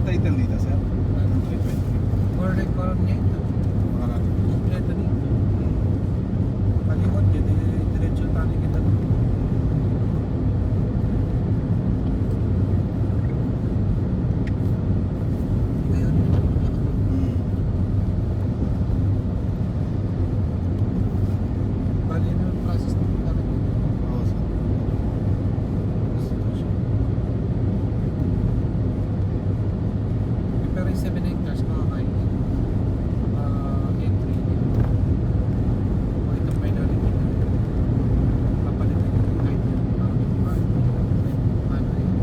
title dito, sir? 320. For record niya ito. Makarami. Kompleto niya. Palikot niya, diretso tali kita. Ngayon, bali na yung process ng talaga. Oo, sir. Pero yung 7 hectares makakain. Entry niya. O itong minority na. Papalitan niya yung kahit yung paano yun.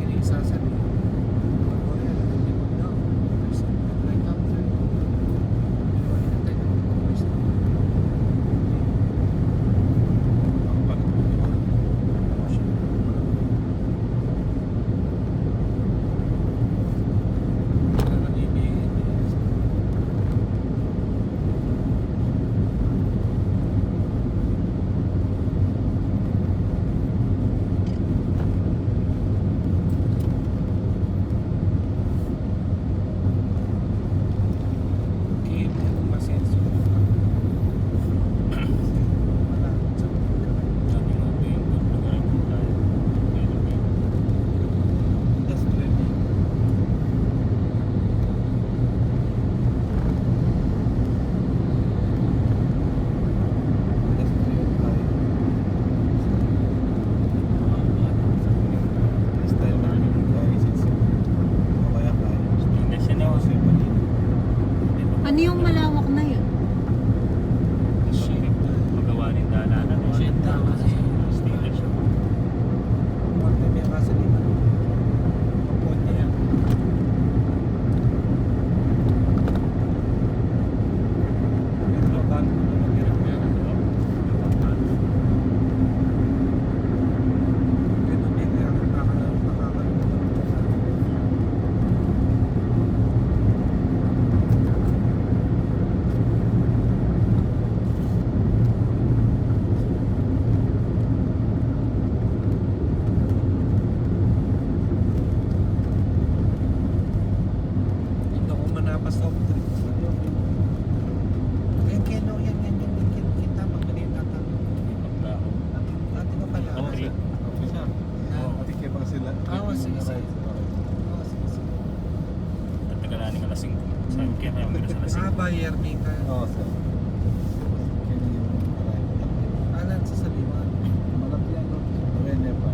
Ginisa sa niya. Pag-uli, likod daw. There's a helicopter. Inuwalin na tayo ng covers na. Ang palit mo dito. Ano yung malawak na yun? Magawa rin dalanan. Stainless siya. Konti may kasalita. Konti yan. Pero lokal, mag-irap yan. Pero hindi kaya nakakalimutan. Hindi ako manapas soft drinks. Yan, keno, yan, kita magbalita ka. Ate ko pala. Okay. Okay, sir. Atik kayo pa sila. Sige. Right. Sige. Tatagalan ng alasing. Sabi kaya kaya meron sa alasing. Buyer may ka. Oo, sir. Kaya na yung right. Alan sa saliwan. Malaki yan, no? Wene pa.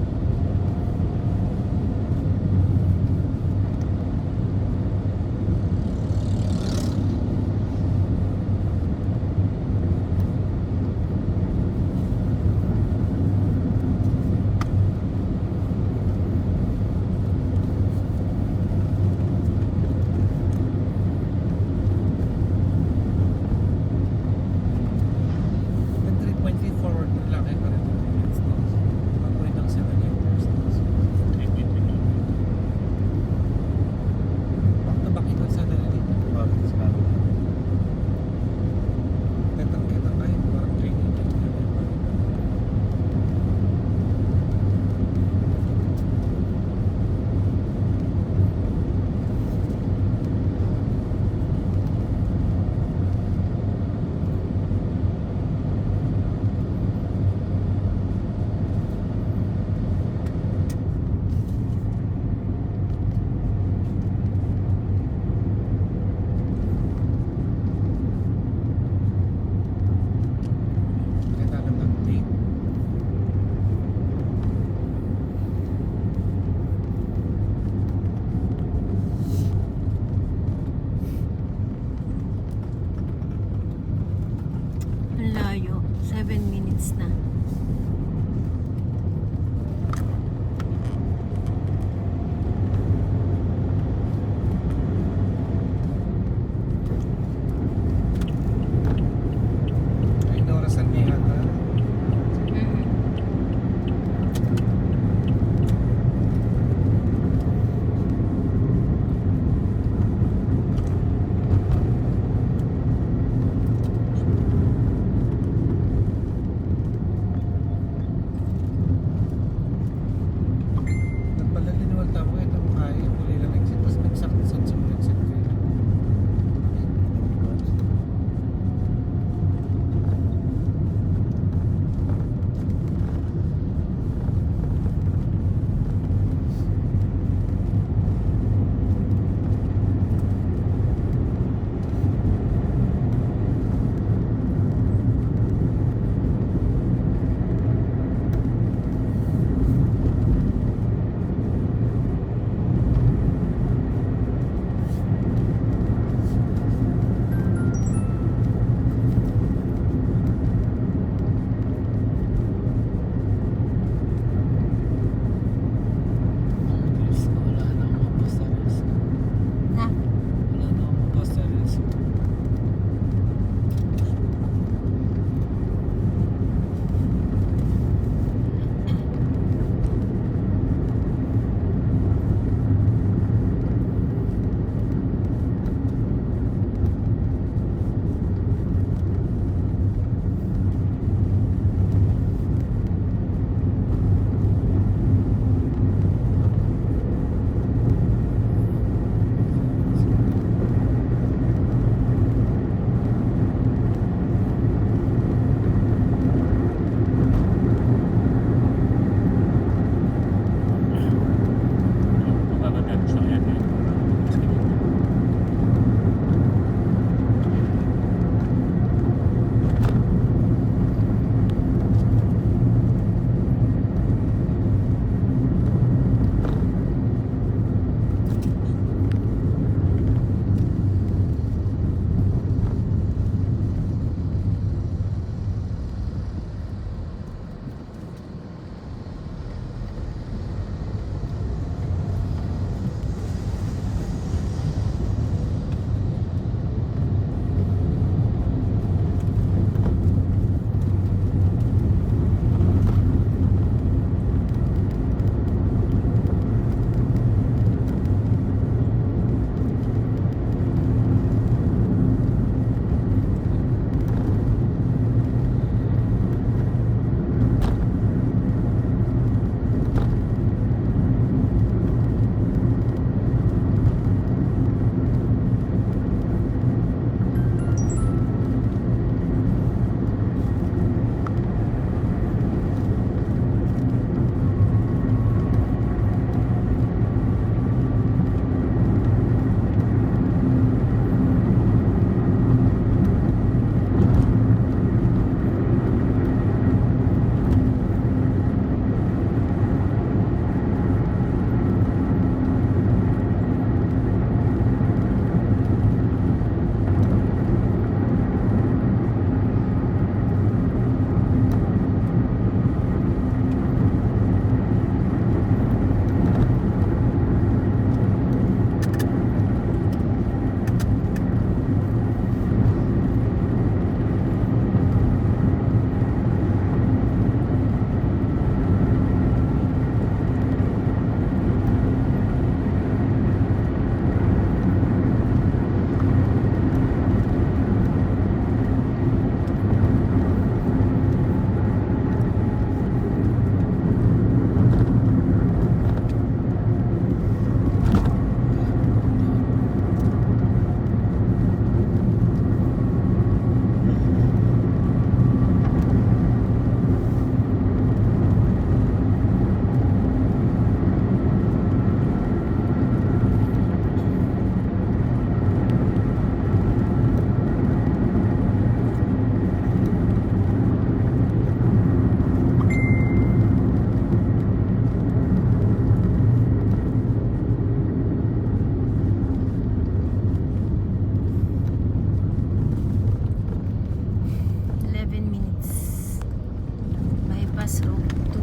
bypass road to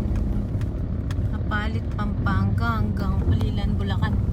Kapalit, Pampanga hanggang Pulilan, Bulacan.